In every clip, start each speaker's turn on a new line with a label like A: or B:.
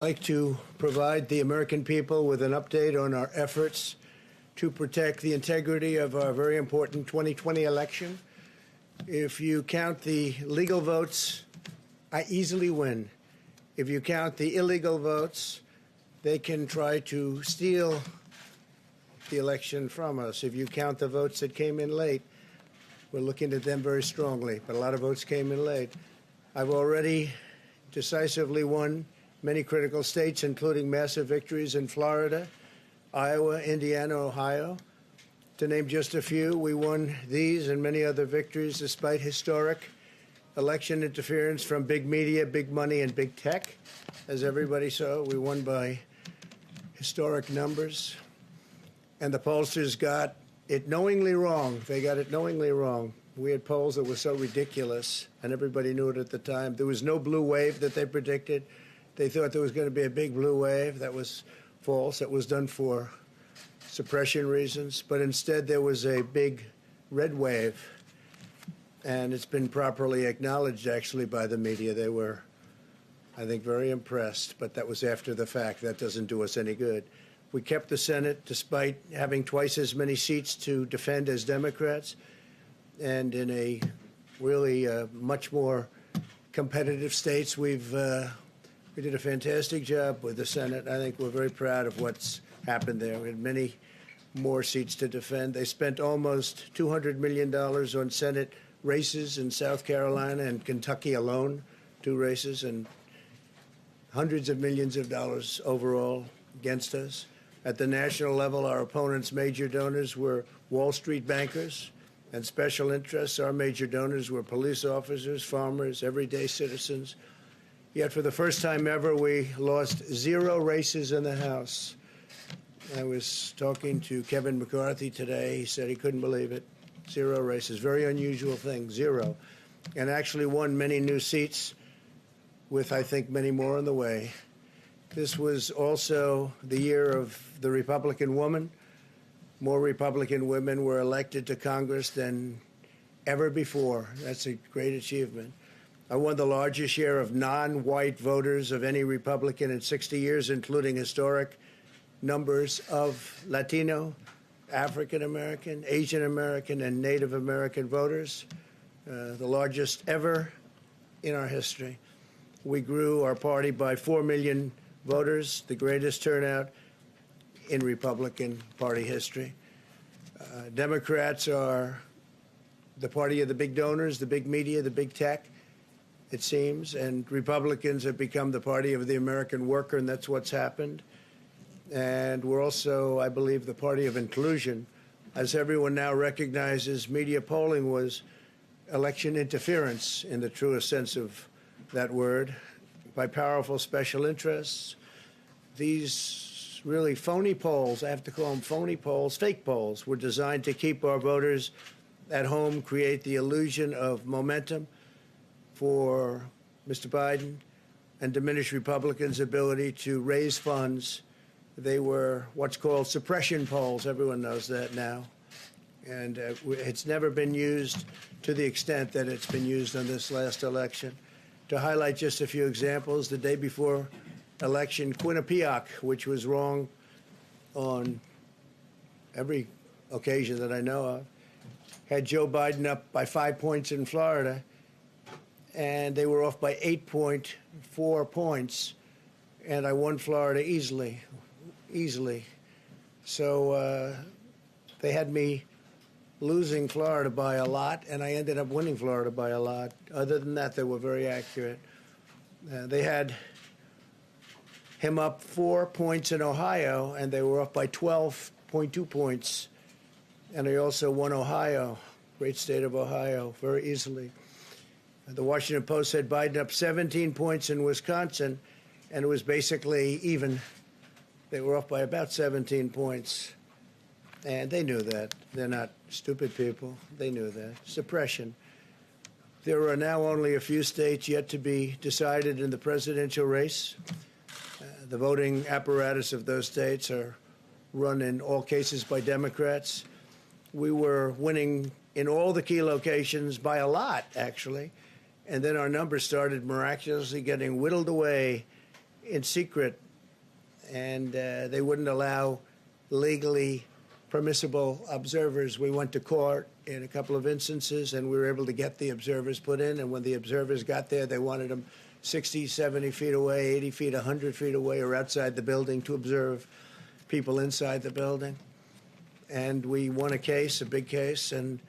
A: I'd like to provide the American people with an update on our efforts to protect the integrity of our very important 2020 election. If you count the legal votes, I easily win. If you count the illegal votes, they can try to steal the election from us. If you count the votes that came in late, we're looking at them very strongly, but a lot of votes came in late. I've already decisively won many critical states, including massive victories in Florida, Iowa, Indiana, Ohio. To name just a few, we won these and many other victories despite historic election interference from big media, big money, and big tech. As everybody saw, we won by historic numbers. And the pollsters got it knowingly wrong. They got it knowingly wrong. We had polls that were so ridiculous, and everybody knew it at the time. There was no blue wave that they predicted. They thought there was going to be a big blue wave. That was false. It was done for suppression reasons. But instead, there was a big red wave. And it's been properly acknowledged, actually, by the media. They were, I think, very impressed. But that was after the fact. That doesn't do us any good. We kept the Senate despite having twice as many seats to defend as Democrats. And in a really much more competitive states, we did a fantastic job with the Senate. I think we're very proud of what's happened there. We had many more seats to defend. They spent almost $200 million on Senate races in South Carolina and Kentucky alone, 2 races, and hundreds of millions of dollars overall against us. At the national level, our opponents' major donors were Wall Street bankers and special interests. Our major donors were police officers, farmers, everyday citizens. Yet for the first time ever, we lost 0 races in the House. I was talking to Kevin McCarthy today. He said he couldn't believe it. 0 races. Very unusual thing, 0. And actually won many new seats with, I think, many more on the way. This was also the year of the Republican woman. More Republican women were elected to Congress than ever before. That's a great achievement. I won the largest share of non-white voters of any Republican in 60 years, including historic numbers of Latino, African American, Asian American, and Native American voters, the largest ever in our history. We grew our party by 4 million voters, the greatest turnout in Republican Party history. Democrats are the party of the big donors, the big media, the big tech, it seems, and Republicans have become the party of the American worker, and that's what's happened. And we're also, I believe, the party of inclusion. As everyone now recognizes, media polling was election interference in the truest sense of that word by powerful special interests. These really phony polls, I have to call them phony polls, fake polls, were designed to keep our voters at home, create the illusion of momentum for Mr. Biden, and diminish Republicans' ability to raise funds. They were what's called suppression polls. Everyone knows that now. And it's never been used to the extent that it's been used on this last election. To highlight just a few examples, the day before election, Quinnipiac, which was wrong on every occasion that I know of, had Joe Biden up by 5 points in Florida, and they were off by 8.4 points, and I won Florida easily. So they had me losing Florida by a lot, and I ended up winning Florida by a lot. Other than that, they were very accurate. They had him up 4 points in Ohio, and they were off by 12.2 points. And I also won Ohio, great state of Ohio, very easily. The Washington Post had Biden up 17 points in Wisconsin, and it was basically even. They were off by about 17 points. And they knew that. They're not stupid people. They knew that. Suppression. There are now only a few states yet to be decided in the presidential race. The voting apparatus of those states are run in all cases by Democrats. We were winning in all the key locations by a lot, actually. And then our numbers started miraculously getting whittled away in secret, and they wouldn't allow legally permissible observers. We went to court in a couple of instances, and we were able to get the observers put in. And when the observers got there, they wanted them 60, 70 feet away, 80 feet, 100 feet away, or outside the building to observe people inside the building. And we won a case, a big case, and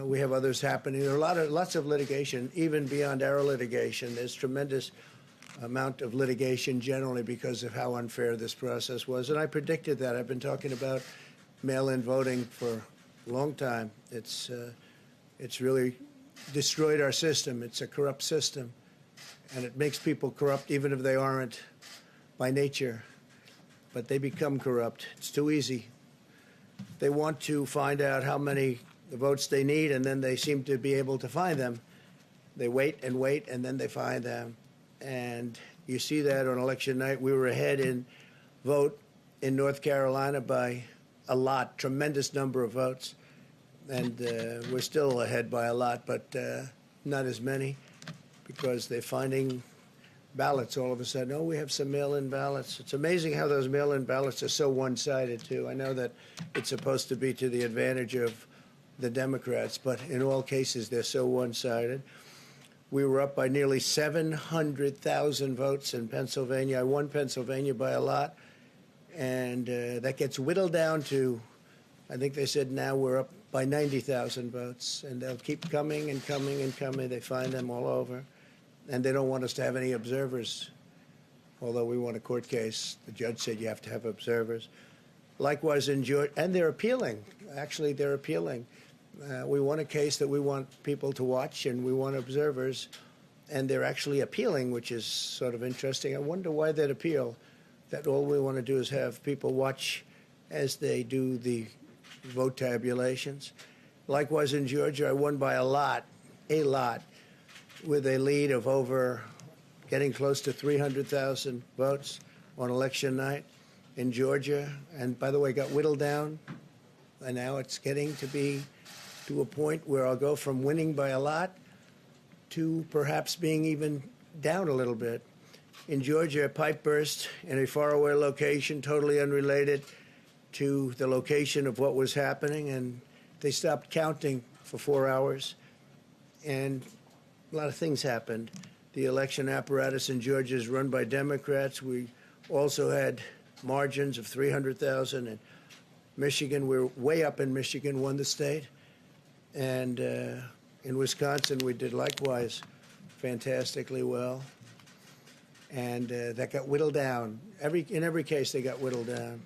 A: we have others happening. There are lots of litigation, even beyond our litigation. There's tremendous amount of litigation generally because of how unfair this process was. And I predicted that. I've been talking about mail-in voting for a long time. It's really destroyed our system. It's a corrupt system, and it makes people corrupt even if they aren't by nature. But they become corrupt. It's too easy. They want to find out how many votes they need, and then they seem to be able to find them. They wait, and then they find them. And you see that on election night. We were ahead in vote in North Carolina by a lot, tremendous number of votes. And we're still ahead by a lot, but not as many, because they're finding ballots all of a sudden. Oh, we have some mail-in ballots. It's amazing how those mail-in ballots are so one-sided, too. I know that it's supposed to be to the advantage of the Democrats, but in all cases, they're so one-sided. We were up by nearly 700,000 votes in Pennsylvania. I won Pennsylvania by a lot, and that gets whittled down to, I think they said now we're up by 90,000 votes, and they'll keep coming and coming and coming. They find them all over, and they don't want us to have any observers, although we won a court case. The judge said you have to have observers. Likewise in Georgia, and they're appealing. Actually, they're appealing. We won a case that we want people to watch, and we want observers, and they're actually appealing, which is sort of interesting. I wonder why they'd appeal, that all we want to do is have people watch as they do the vote tabulations. Likewise in Georgia, I won by a lot, with a lead of over getting close to 300,000 votes on election night in Georgia. And by the way, got whittled down, and now it's getting to be to a point where I'll go from winning by a lot to perhaps being even down a little bit. In Georgia, a pipe burst in a faraway location, totally unrelated to the location of what was happening, and they stopped counting for 4 hours, and a lot of things happened. The election apparatus in Georgia is run by Democrats. We also had margins of 300,000. In Michigan, we're way up in Michigan, won the state. And in Wisconsin, we did likewise fantastically well. And that got whittled down. In every case, they got whittled down.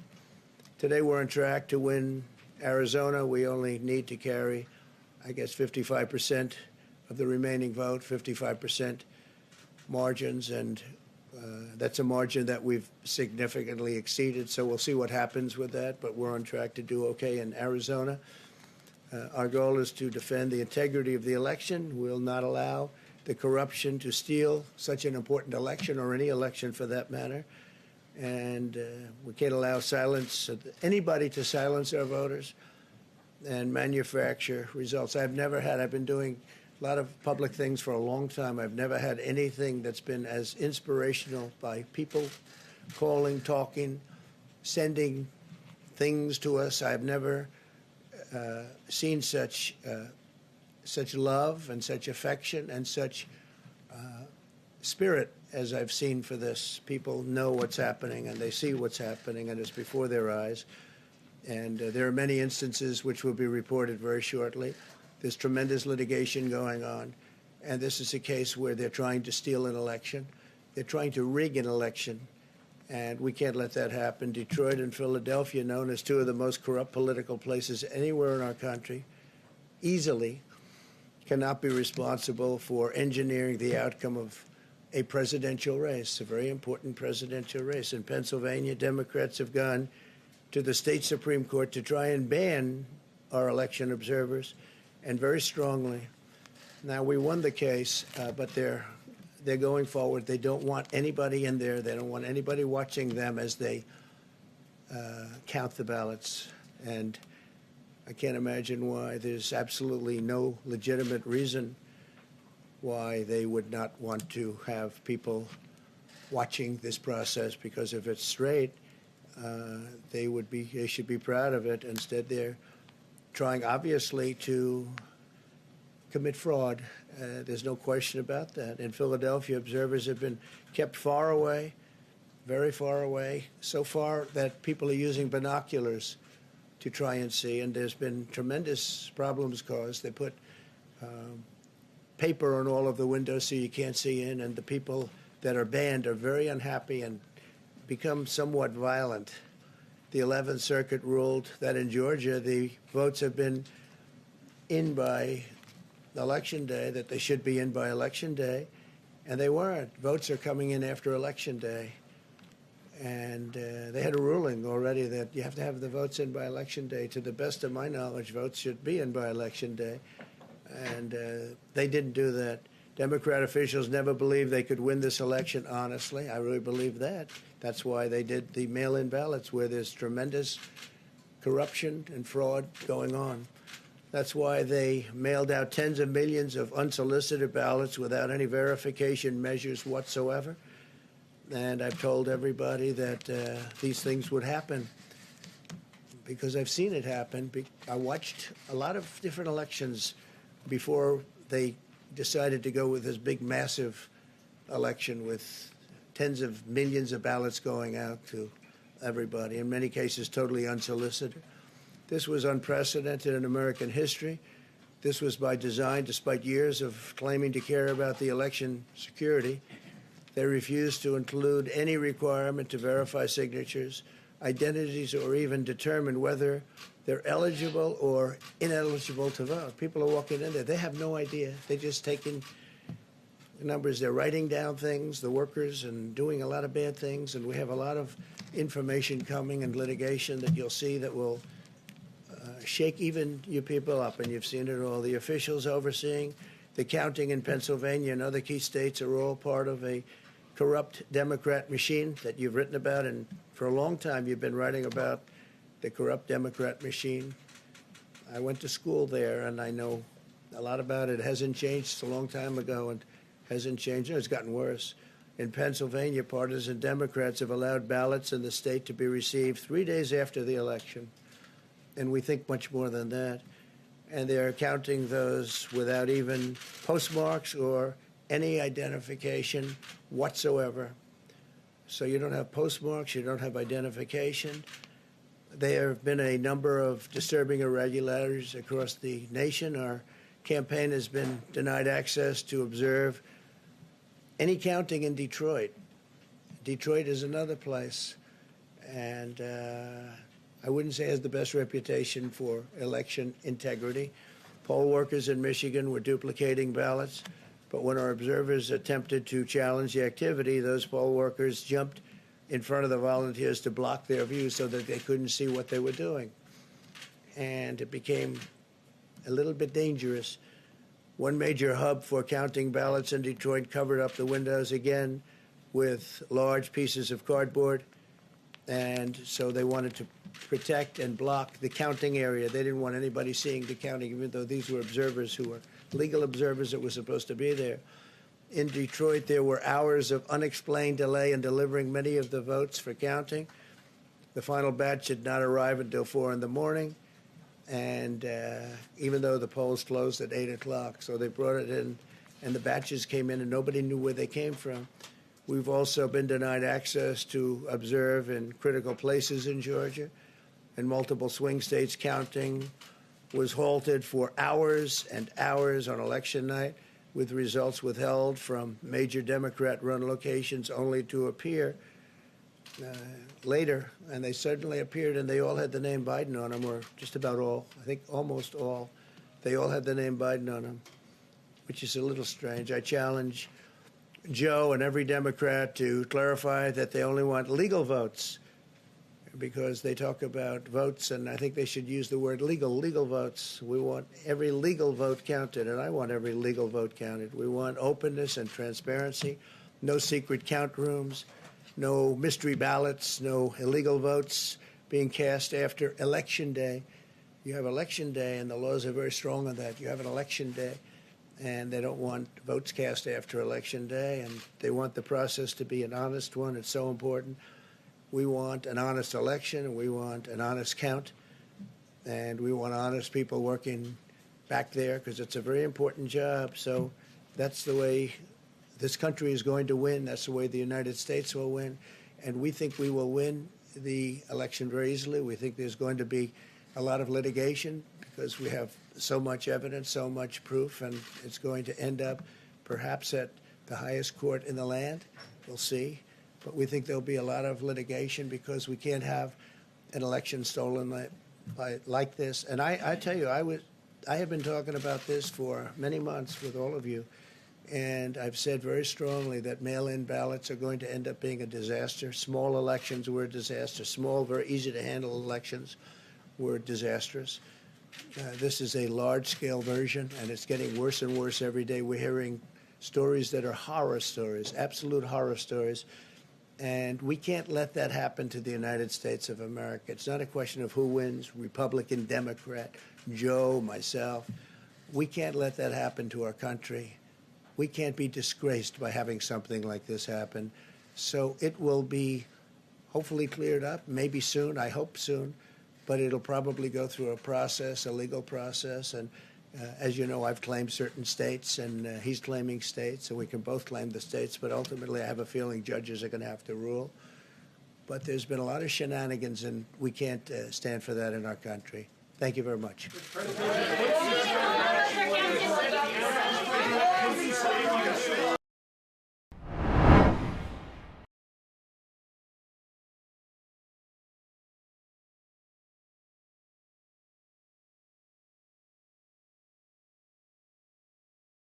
A: Today, we're on track to win Arizona. We only need to carry, I guess, 55% of the remaining vote, 55% margins. And that's a margin that we've significantly exceeded. So we'll see what happens with that. But we're on track to do okay in Arizona. Our goal is to defend the integrity of the election. We'll not allow the corruption to steal such an important election, or any election for that matter. And we can't allow anybody to silence our voters and manufacture results. I've been doing a lot of public things for a long time. I've never had anything that's been as inspirational, by people calling, talking, sending things to us. I've never seen such love and such affection and such spirit as I've seen for this. People know what's happening, and they see what's happening, and it's before their eyes. And there are many instances which will be reported very shortly. There's tremendous litigation going on, and this is a case where they're trying to steal an election. They're trying to rig an election. And we can't let that happen. Detroit and Philadelphia, known as two of the most corrupt political places anywhere in our country, easily cannot be responsible for engineering the outcome of a presidential race, a very important presidential race. In Pennsylvania, Democrats have gone to the state Supreme Court to try and ban our election observers, and very strongly. Now, we won the case, but they're going forward. They don't want anybody in there. They don't want anybody watching them as they count the ballots. And I can't imagine why. There's absolutely no legitimate reason why they would not want to have people watching this process, because if it's straight, they should be proud of it. Instead, they're trying, obviously, to commit fraud. There's no question about that. In Philadelphia, observers have been kept far away, very far away, so far that people are using binoculars to try and see, and there's been tremendous problems caused. They put paper on all of the windows so you can't see in, and the people that are banned are very unhappy and become somewhat violent. The 11th Circuit ruled that in Georgia the votes have been in by Election Day, that they should be in by Election Day, and they weren't. Votes are coming in after Election Day. And they had a ruling already that you have to have the votes in by Election Day. To the best of my knowledge, votes should be in by Election Day. And they didn't do that. Democrat officials never believed they could win this election honestly. I really believe that. That's why they did the mail-in ballots, where there's tremendous corruption and fraud going on. That's why they mailed out tens of millions of unsolicited ballots without any verification measures whatsoever. And I've told everybody that these things would happen because I've seen it happen. I watched a lot of different elections before they decided to go with this big, massive election with tens of millions of ballots going out to everybody, in many cases totally unsolicited. This was unprecedented in American history. This was by design, despite years of claiming to care about the election security. They refused to include any requirement to verify signatures, identities, or even determine whether they're eligible or ineligible to vote. People are walking in there. They have no idea. They're just taking numbers. They're writing down things, the workers, and doing a lot of bad things. And we have a lot of information coming and litigation that you'll see that will shake even you people up. And you've seen it all. The officials overseeing the counting in Pennsylvania and other key states are all part of a corrupt Democrat machine that you've written about, and for a long time you've been writing about the corrupt Democrat machine. I went to school there, and I know a lot about it. It hasn't changed. It's a long time ago, and hasn't changed. It's gotten worse. In Pennsylvania, partisan Democrats have allowed ballots in the state to be received 3 days after the election, and we think much more than that. And they're counting those without even postmarks or any identification whatsoever. So you don't have postmarks, you don't have identification. There have been a number of disturbing irregularities across the nation. Our campaign has been denied access to observe any counting in Detroit. Detroit is another place, and I wouldn't say it has the best reputation for election integrity. Poll workers in Michigan were duplicating ballots, but when our observers attempted to challenge the activity, those poll workers jumped in front of the volunteers to block their view so that they couldn't see what they were doing. And it became a little bit dangerous. One major hub for counting ballots in Detroit covered up the windows again with large pieces of cardboard. And so they wanted to protect and block the counting area. They didn't want anybody seeing the counting, even though these were observers who were legal observers that were supposed to be there. In Detroit, there were hours of unexplained delay in delivering many of the votes for counting. The final batch did not arrive until 4 in the morning, and even though the polls closed at 8 o'clock. So they brought it in, and the batches came in, and nobody knew where they came from. We've also been denied access to observe in critical places in Georgia. In multiple swing states, counting was halted for hours and hours on election night, with results withheld from major Democrat-run locations only to appear later. And they certainly appeared, and they all had the name Biden on them, or just about all. I think almost all. They all had the name Biden on them, which is a little strange. I challenge Joe and every Democrat to clarify that they only want legal votes, because they talk about votes, and I think they should use the word legal votes. We want every legal vote counted, and I want every legal vote counted. We want openness and transparency, no secret count rooms, no mystery ballots, no illegal votes being cast after Election Day. You have Election Day, and the laws are very strong on that. You have an Election Day, and they don't want votes cast after Election Day, and they want the process to be an honest one. It's so important. We want an honest election, and we want an honest count, and we want honest people working back there because it's a very important job. So that's the way this country is going to win. That's the way the United States will win, and we think we will win the election very easily. We think there's going to be a lot of litigation because we have so much evidence, so much proof, and it's going to end up perhaps at the highest court in the land. We'll see. But we think there'll be a lot of litigation because we can't have an election stolen like this. And I tell you, I have been talking about this for many months with all of you, and I've said very strongly that mail-in ballots are going to end up being a disaster. Small elections were a disaster. Small, very easy-to-handle elections were disastrous. This is a large-scale version, and it's getting worse and worse every day. We're hearing stories that are horror stories, absolute horror stories, and we can't let that happen to the United States of America. It's not a question of who wins, Republican, Democrat, Joe, myself. We can't let that happen to our country. We can't be disgraced by having something like this happen. So it will be hopefully cleared up, maybe soon, I hope soon, but it'll probably go through a process, a legal process. And as you know, I've claimed certain states, and he's claiming states, and we can both claim the states. But ultimately, I have a feeling judges are going to have to rule. But there's been a lot of shenanigans, and we can't stand for that in our country. Thank you very much.